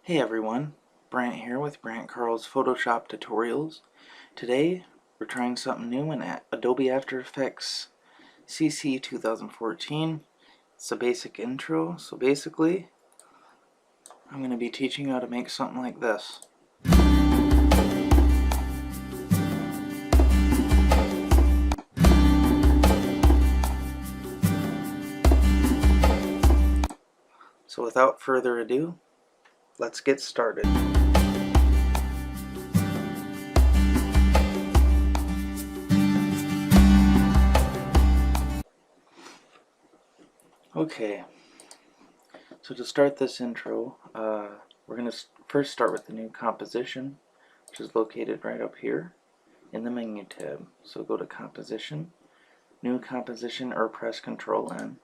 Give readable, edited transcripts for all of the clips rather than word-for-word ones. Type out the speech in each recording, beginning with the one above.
Hey everyone, Brant here with Brant Carl's Photoshop Tutorials. Today we're trying something new in Adobe After Effects CC 2014. It's a basic intro, so basically I'm going to be teaching you how to make something like this. So without further ado, let's get started. Okay, so to start this intro, we're going to first start with the new composition, which is located right up here in the menu tab. So go to Composition, New Composition, or press Ctrl N.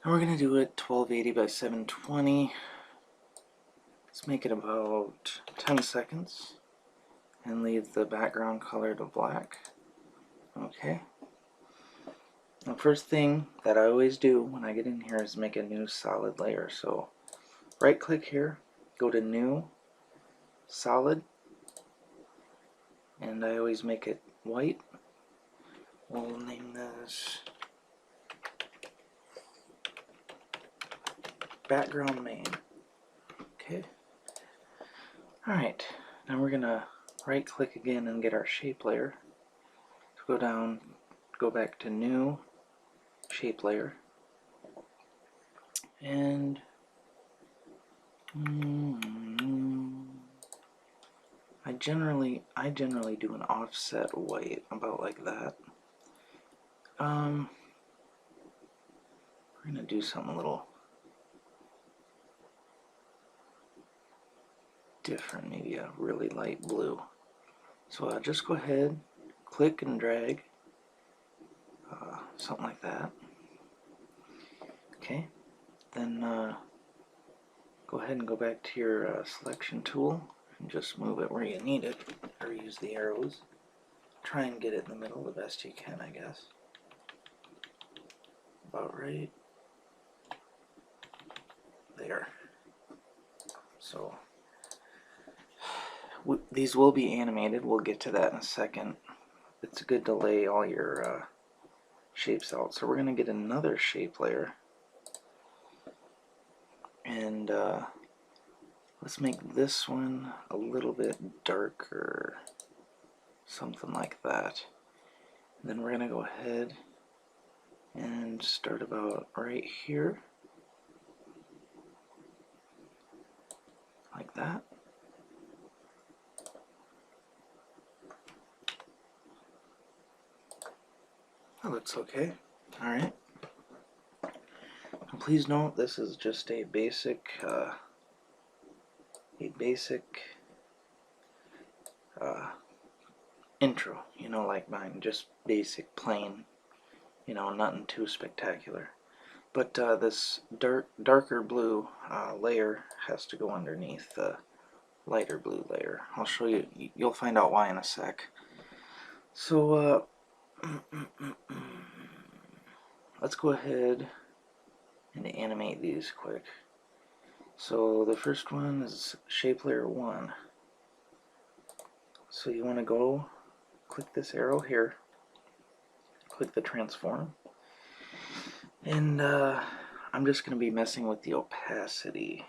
And we're going to do it 1280 by 720. Let's make it about 10 seconds and leave the background color to black. Okay. The first thing that I always do when I get in here is make a new solid layer. So right click here, go to New, Solid, and I always make it white. We'll name this Background Main. Okay. Alright, now we're gonna right click again and get our shape layer. So go down, go back to New, Shape Layer, and I generally do an offset white about like that. We're gonna do something a little different, maybe a really light blue. So just go ahead, click and drag, something like that. Okay, then go ahead and go back to your selection tool and just move it where you need it, or use the arrows. Try and get it in the middle the best you can, I guess. About right there. So these will be animated. We'll get to that in a second. It's good to lay all your shapes out. So we're going to get another shape layer, and let's make this one a little bit darker, something like that. And then we're going to go ahead and start about right here, like that. That looks okay. Alright. Please note this is just a basic intro, you know, like mine, just basic, plain, you know, nothing too spectacular. But this darker blue layer has to go underneath the lighter blue layer. I'll show you, you'll find out why in a sec. So let's go ahead and animate these quick. So the first one is shape layer 1. So you want to go click this arrow here, click the transform, and I'm just going to be messing with the opacity.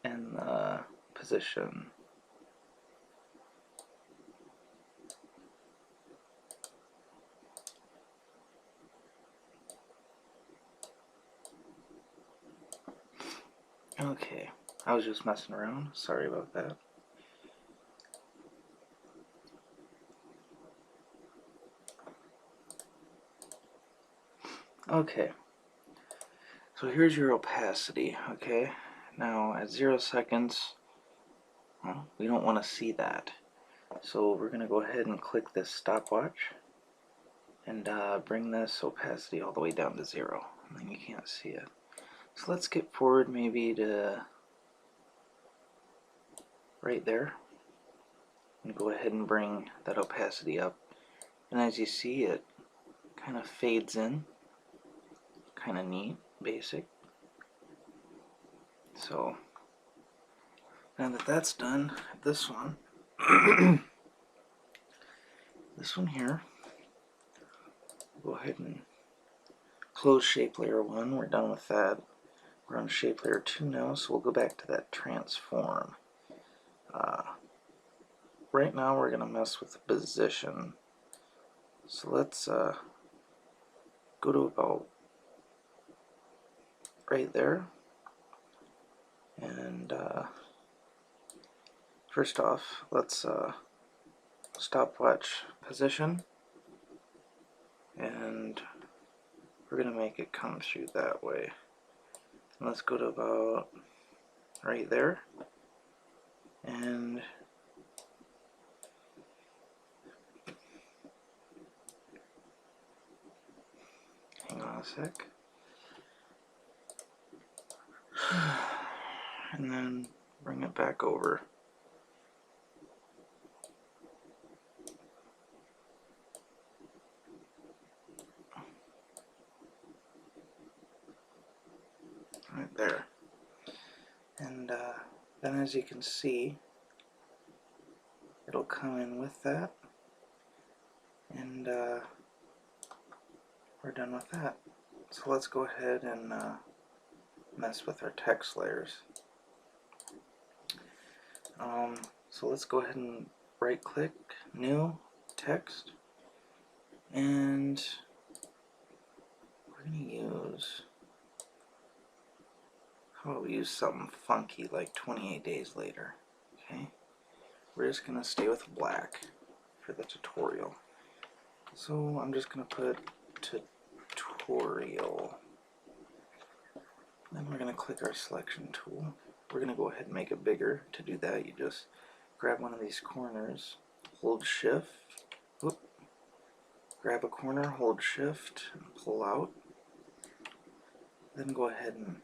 And the position. Okay, I was just messing around. Sorry about that. Okay, so here's your opacity. Okay, now at 0 seconds, well, we don't want to see that. So we're going to go ahead and click this stopwatch and bring this opacity all the way down to 0, and then you can't see it. So let's get forward maybe to right there, and go ahead and bring that opacity up And as you see, it kind of fades in. Kind of neat, basic. So now that that's done, this one, this one here, go ahead and close shape layer 1. We're done with that. We're on shape layer 2 now, so we'll go back to that transform. Right now we're going to mess with the position. So let's go to about right there. And first off, let's stopwatch position. And we're going to make it come through that way. And let's go to about right there. And hang on a sec. And then bring it back over. Right there. And then as you can see, it'll come in with that. And we're done with that. So let's go ahead and mess with our text layers. So let's go ahead and right click, new, text, and we're going to use, how about we use something funky like 28 days later. Okay, we're just going to stay with black for the tutorial. So I'm just going to put tutorial. Then we're going to click our selection tool. We're going to go ahead and make it bigger. To do that, you just grab one of these corners, hold shift, whoop, grab a corner, hold shift, and pull out. Then go ahead and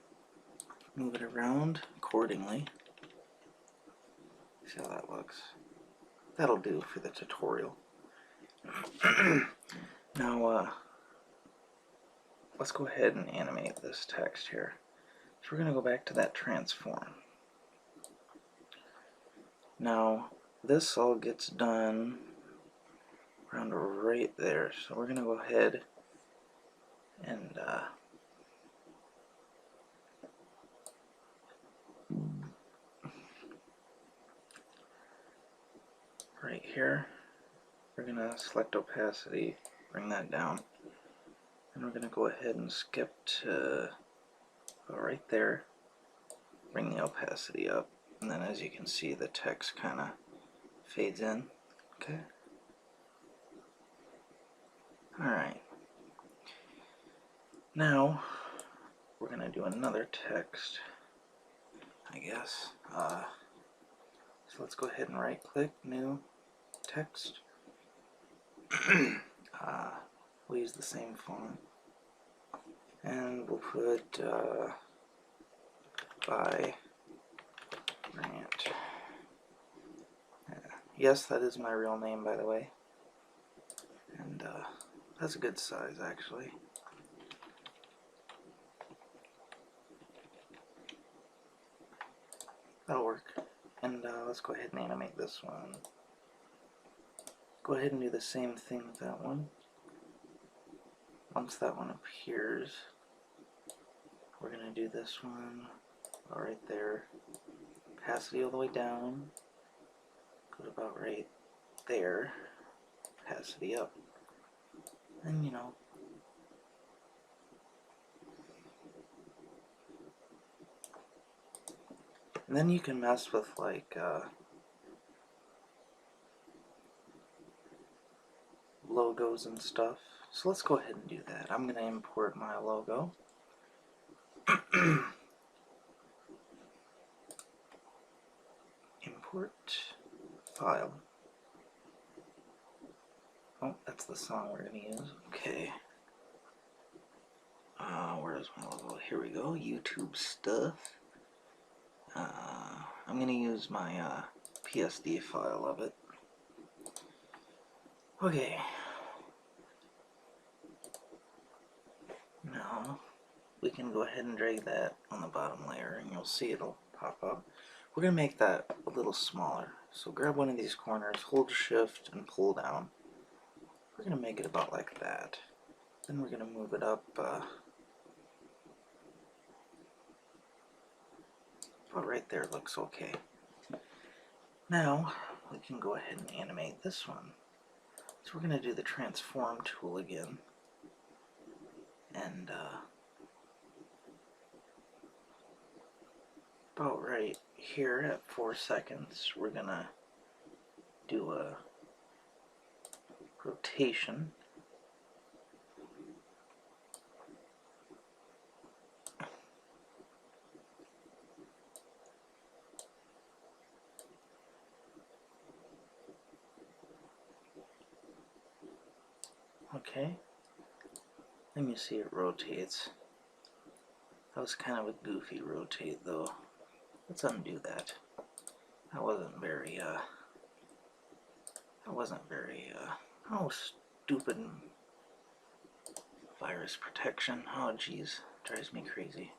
move it around accordingly. See how that looks? That'll do for the tutorial. Now, let's go ahead and animate this text here. So we're going to go back to that transform. Now, this all gets done around right there. So we're going to go ahead and right here, we're going to select opacity, bring that down. And we're going to go ahead and skip to right there, bring the opacity up. And then as you can see, the text kind of fades in. Okay. Alright. Now, we're going to do another text, I guess. So let's go ahead and right click, new, text. We'll use the same font. And we'll put by Grant. Yes, that is my real name, by the way. And that's a good size, actually. That'll work. And let's go ahead and animate this one. Go ahead and do the same thing with that one. Once that one appears, we're going to do this one right there. Opacity all the way down. Go to about right there. Opacity up. And you know. And then you can mess with like logos and stuff. So let's go ahead and do that. I'm going to import my logo. Import file. Oh, that's the song we're going to use. Okay. Where's my logo? Here we go. YouTube stuff. I'm going to use my PSD file of it. Okay. we can go ahead and drag that on the bottom layer and you'll see it'll pop up. We're going to make that a little smaller. So grab one of these corners, hold shift and pull down. We're going to make it about like that. Then we're going to move it up about right there. Looks okay. Now we can go ahead and animate this one. So we're going to do the transform tool again. And about right here at 4 seconds, we're going to do a rotation. Okay, then you see it rotates. That was kind of a goofy rotate though. Let's undo that. That wasn't very oh, stupid virus protection. Oh geez, drives me crazy.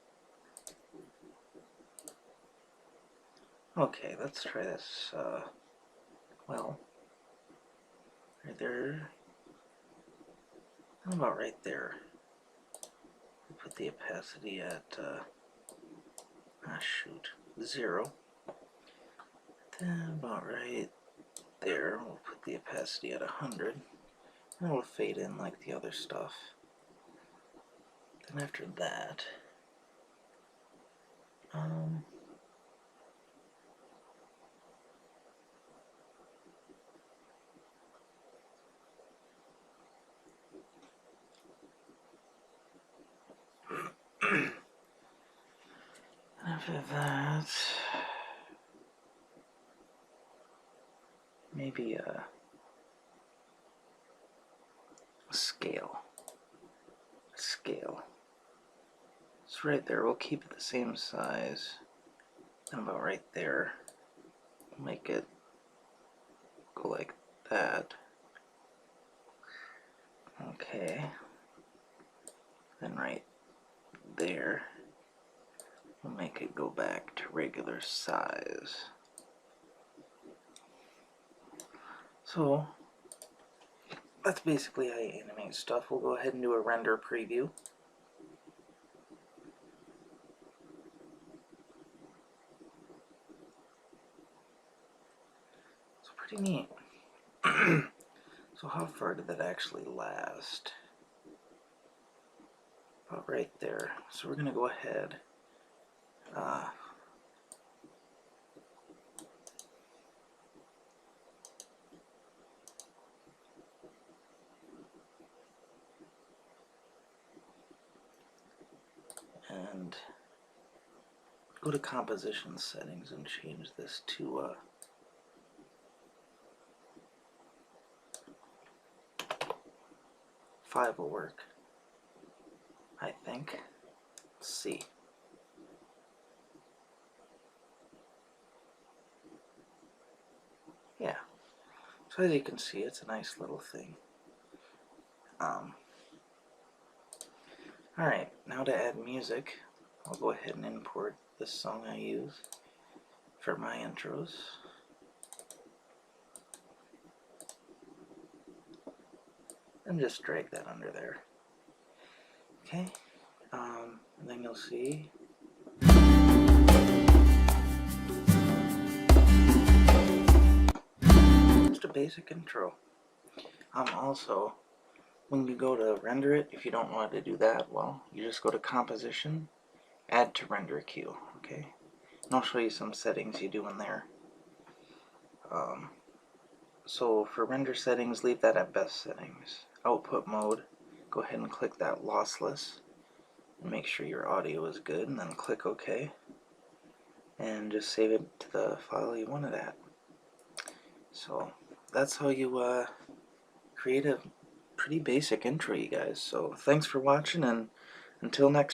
Okay, let's try this, well, right there, how about right there? We'll put the opacity at, 0. Then about right there, we'll put the opacity at 100. And it'll fade in like the other stuff. Then after that, after that, maybe a scale. So right there, we'll keep it the same size. And about right there, we'll make it go like that. Okay. Then right there, we'll make it go back to regular size. So that's basically how you animate stuff. We'll go ahead and do a render preview. It's pretty neat. So how far did that actually last? About right there. So we're going to go ahead and go to composition settings and change this to 5 will work, I think. Let's see. Yeah. So as you can see, it's a nice little thing. Alright, now to add music, I'll go ahead and import this song I use for my intros. And just drag that under there. Okay, and then you'll see just a basic intro. Also, when you go to render it, if you don't want to do that, well, you just go to composition, add to render queue, okay? And I'll show you some settings you do in there. So for render settings, leave that at best settings. Output mode, go ahead and click that lossless and make sure your audio is good, and then click OK and just save it to the file you want it at. So that's how you create a pretty basic intro, you guys. So thanks for watching, and until next